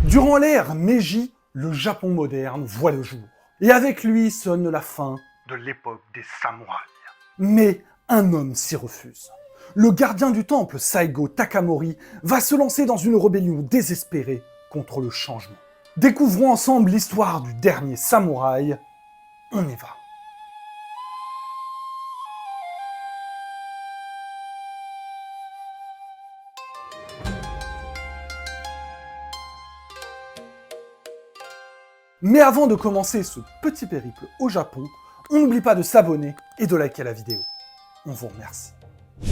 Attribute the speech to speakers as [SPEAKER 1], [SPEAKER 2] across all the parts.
[SPEAKER 1] Durant l'ère Meiji, le Japon moderne voit le jour. Et avec lui sonne la fin de l'époque des samouraïs. Mais un homme s'y refuse. Le gardien du temple, Saigo Takamori, va se lancer dans une rébellion désespérée contre le changement. Découvrons ensemble l'histoire du dernier samouraï. On y va. Mais avant de commencer ce petit périple au Japon, on n'oublie pas de s'abonner et de liker la vidéo. On vous remercie.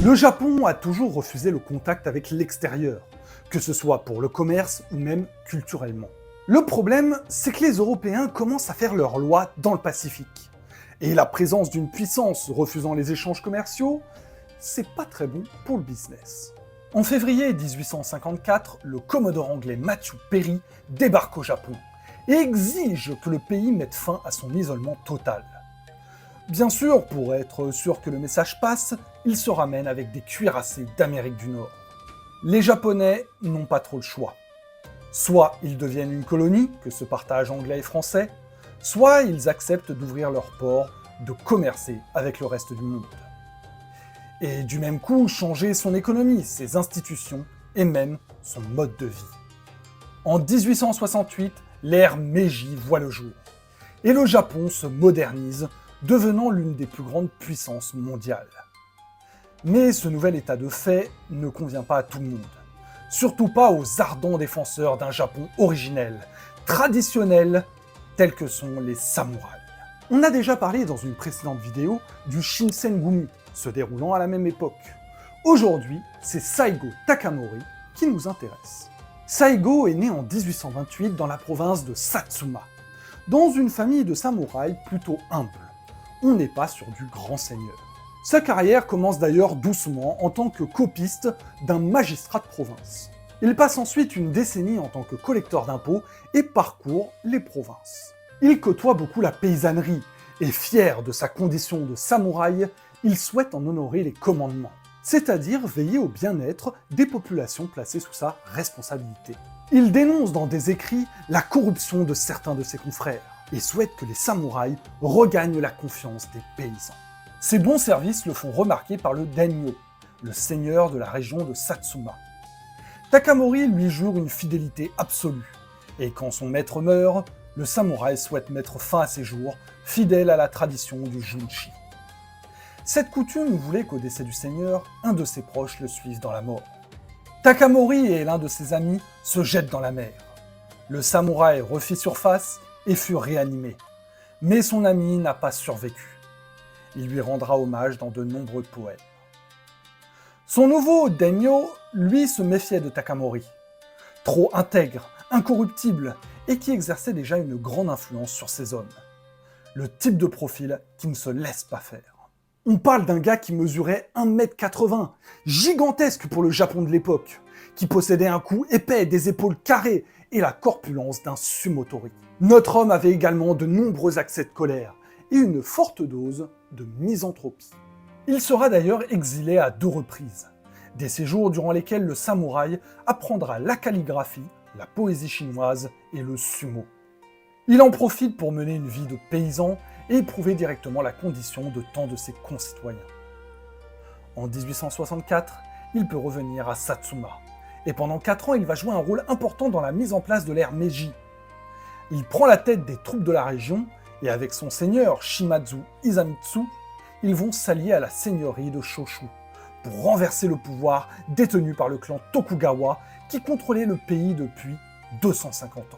[SPEAKER 1] Le Japon a toujours refusé le contact avec l'extérieur, que ce soit pour le commerce ou même culturellement. Le problème, c'est que les Européens commencent à faire leurs lois dans le Pacifique. Et la présence d'une puissance refusant les échanges commerciaux, c'est pas très bon pour le business. En février 1854, le commodore anglais Matthew Perry débarque au Japon et exige que le pays mette fin à son isolement total. Bien sûr, pour être sûr que le message passe, il se ramène avec des cuirassés d'Amérique du Nord. Les Japonais n'ont pas trop le choix. Soit ils deviennent une colonie, que se partagent anglais et français, soit ils acceptent d'ouvrir leurs ports, de commercer avec le reste du monde. Et du même coup, changer son économie, ses institutions et même son mode de vie. En 1868, l'ère Meiji voit le jour, et le Japon se modernise, devenant l'une des plus grandes puissances mondiales. Mais ce nouvel état de fait ne convient pas à tout le monde, surtout pas aux ardents défenseurs d'un Japon originel, traditionnel, tels que sont les samouraïs. On a déjà parlé dans une précédente vidéo du Shinsengumi, se déroulant à la même époque. Aujourd'hui, c'est Saigo Takamori qui nous intéresse. Saigo est né en 1828 dans la province de Satsuma, dans une famille de samouraïs plutôt humble. On n'est pas sur du grand seigneur. Sa carrière commence d'ailleurs doucement en tant que copiste d'un magistrat de province. Il passe ensuite une décennie en tant que collecteur d'impôts et parcourt les provinces. Il côtoie beaucoup la paysannerie et fier de sa condition de samouraï, il souhaite en honorer les commandements, c'est-à-dire veiller au bien-être des populations placées sous sa responsabilité. Il dénonce dans des écrits la corruption de certains de ses confrères et souhaite que les samouraïs regagnent la confiance des paysans. Ses bons services le font remarquer par le daimyo, le seigneur de la région de Satsuma. Takamori lui jure une fidélité absolue, et quand son maître meurt, le samouraï souhaite mettre fin à ses jours, fidèle à la tradition du junshi. Cette coutume voulait qu'au décès du seigneur, un de ses proches le suive dans la mort. Takamori et l'un de ses amis se jettent dans la mer. Le samouraï refit surface et fut réanimé. Mais son ami n'a pas survécu. Il lui rendra hommage dans de nombreux poèmes. Son nouveau daimyo, lui, se méfiait de Takamori. Trop intègre, incorruptible, et qui exerçait déjà une grande influence sur ses hommes. Le type de profil qui ne se laisse pas faire. On parle d'un gars qui mesurait 1,80 m, gigantesque pour le Japon de l'époque, qui possédait un cou épais, des épaules carrées et la corpulence d'un sumotori. Notre homme avait également de nombreux accès de colère et une forte dose de misanthropie. Il sera d'ailleurs exilé à 2 reprises, des séjours durant lesquels le samouraï apprendra la calligraphie, la poésie chinoise et le sumo. Il en profite pour mener une vie de paysan et éprouver directement la condition de tant de ses concitoyens. En 1864, il peut revenir à Satsuma, et pendant 4 ans, il va jouer un rôle important dans la mise en place de l'ère Meiji. Il prend la tête des troupes de la région, et avec son seigneur Shimazu Isamitsu, ils vont s'allier à la seigneurie de Shoshu, pour renverser le pouvoir détenu par le clan Tokugawa, qui contrôlait le pays depuis 250 ans.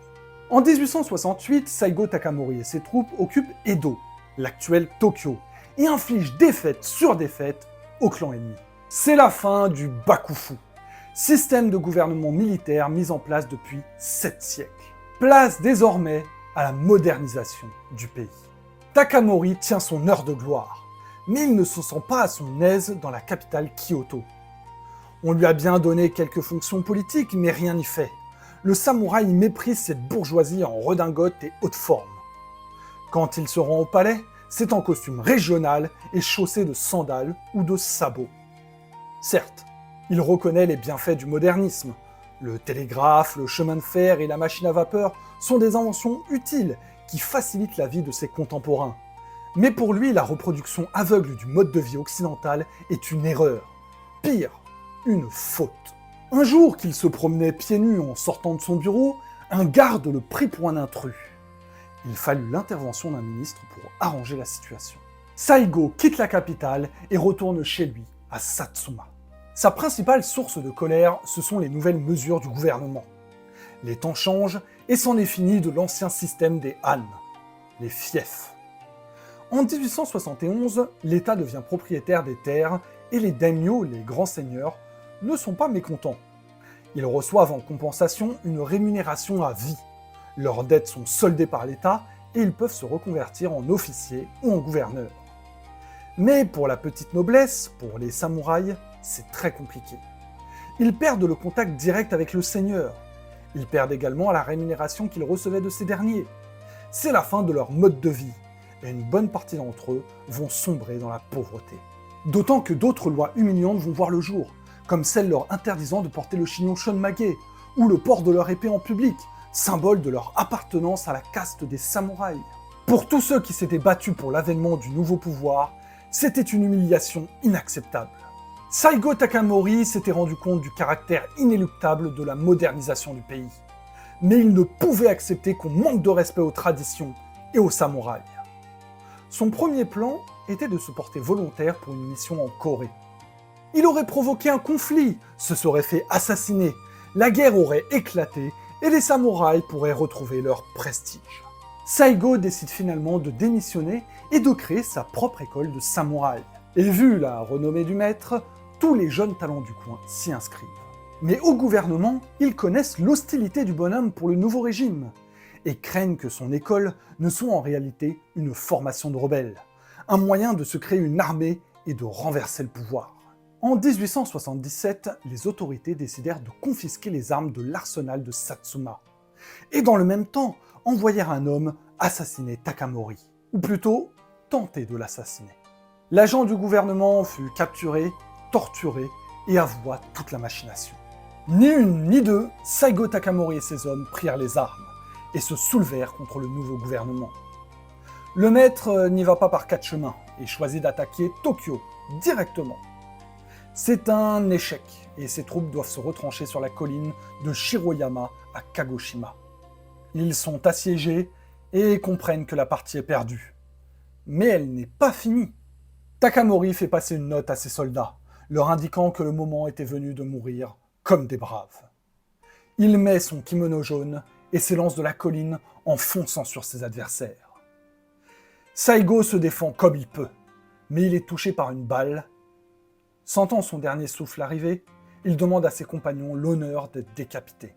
[SPEAKER 1] En 1868, Saigo Takamori et ses troupes occupent Edo, l'actuel Tokyo, et infligent défaite sur défaite au clan ennemi. C'est la fin du Bakufu, système de gouvernement militaire mis en place depuis 7 siècles. Place désormais à la modernisation du pays. Takamori tient son heure de gloire, mais il ne se sent pas à son aise dans la capitale Kyoto. On lui a bien donné quelques fonctions politiques, mais rien n'y fait. Le samouraï méprise cette bourgeoisie en redingote et haute forme. Quand il se rend au palais, c'est en costume régional et chaussé de sandales ou de sabots. Certes, il reconnaît les bienfaits du modernisme, Le télégraphe, le chemin de fer et la machine à vapeur sont des inventions utiles qui facilitent la vie de ses contemporains. Mais pour lui, la reproduction aveugle du mode de vie occidental est une erreur. Pire, une faute. Un jour qu'il se promenait pieds nus en sortant de son bureau, un garde le prit pour un intrus. Il fallut l'intervention d'un ministre pour arranger la situation. Saigo quitte la capitale et retourne chez lui, à Satsuma. Sa principale source de colère, ce sont les nouvelles mesures du gouvernement. Les temps changent et c'en est fini de l'ancien système des han, les fiefs. En 1871, l'État devient propriétaire des terres et les daimyos, les grands seigneurs, ne sont pas mécontents. Ils reçoivent en compensation une rémunération à vie. Leurs dettes sont soldées par l'État et ils peuvent se reconvertir en officiers ou en gouverneurs. Mais pour la petite noblesse, pour les samouraïs, c'est très compliqué. Ils perdent le contact direct avec le seigneur. Ils perdent également la rémunération qu'ils recevaient de ces derniers. C'est la fin de leur mode de vie, et une bonne partie d'entre eux vont sombrer dans la pauvreté. D'autant que d'autres lois humiliantes vont voir le jour, comme celle leur interdisant de porter le chignon shonmage, ou le port de leur épée en public, symbole de leur appartenance à la caste des samouraïs. Pour tous ceux qui s'étaient battus pour l'avènement du nouveau pouvoir, c'était une humiliation inacceptable. Saigo Takamori s'était rendu compte du caractère inéluctable de la modernisation du pays. Mais il ne pouvait accepter qu'on manque de respect aux traditions et aux samouraïs. Son premier plan était de se porter volontaire pour une mission en Corée. Il aurait provoqué un conflit, se serait fait assassiner, la guerre aurait éclaté et les samouraïs pourraient retrouver leur prestige. Saigo décide finalement de démissionner et de créer sa propre école de samouraï. Et vu la renommée du maître, tous les jeunes talents du coin s'y inscrivent. Mais au gouvernement, ils connaissent l'hostilité du bonhomme pour le nouveau régime et craignent que son école ne soit en réalité une formation de rebelles, un moyen de se créer une armée et de renverser le pouvoir. En 1877, les autorités décidèrent de confisquer les armes de l'arsenal de Satsuma et dans le même temps envoyèrent un homme assassiner Takamori, ou plutôt tenter de l'assassiner. L'agent du gouvernement fut capturé, torturé et avoua toute la machination. Ni une ni deux, Saigo Takamori et ses hommes prirent les armes et se soulevèrent contre le nouveau gouvernement. Le maître n'y va pas par quatre chemins et choisit d'attaquer Tokyo directement. C'est un échec et ses troupes doivent se retrancher sur la colline de Shiroyama à Kagoshima. Ils sont assiégés et comprennent que la partie est perdue. Mais elle n'est pas finie. Takamori fait passer une note à ses soldats, leur indiquant que le moment était venu de mourir comme des braves. Il met son kimono jaune et s'élance de la colline en fonçant sur ses adversaires. Saigo se défend comme il peut, mais il est touché par une balle. Sentant son dernier souffle arriver, il demande à ses compagnons l'honneur d'être décapité.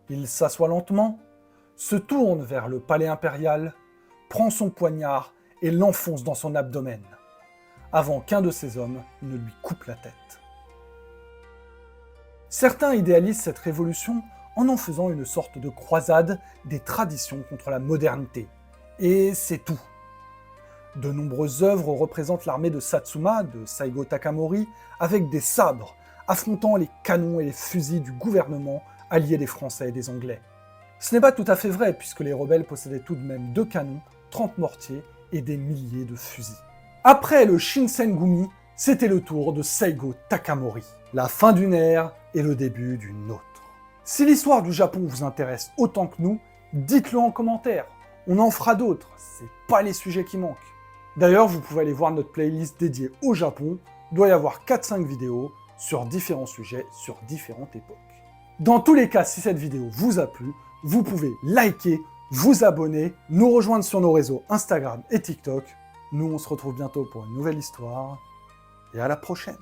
[SPEAKER 1] Il s'assoit lentement, se tourne vers le palais impérial, prend son poignard et l'enfonce dans son abdomen, avant qu'un de ses hommes ne lui coupe la tête. Certains idéalisent cette révolution en faisant une sorte de croisade des traditions contre la modernité. Et c'est tout. De nombreuses œuvres représentent l'armée de Satsuma, de Saigo Takamori, avec des sabres, affrontant les canons et les fusils du gouvernement allié des Français et des Anglais. Ce n'est pas tout à fait vrai, puisque les rebelles possédaient tout de même 2 canons, 30 mortiers et des milliers de fusils. Après le Shinsengumi, c'était le tour de Saigo Takamori. La fin d'une ère et le début d'une autre. Si l'histoire du Japon vous intéresse autant que nous, dites-le en commentaire. On en fera d'autres, c'est pas les sujets qui manquent. D'ailleurs, vous pouvez aller voir notre playlist dédiée au Japon. Il doit y avoir 4-5 vidéos sur différents sujets, sur différentes époques. Dans tous les cas, si cette vidéo vous a plu, vous pouvez liker, vous abonner, nous rejoindre sur nos réseaux Instagram et TikTok. Nous, on se retrouve bientôt pour une nouvelle histoire. Et à la prochaine!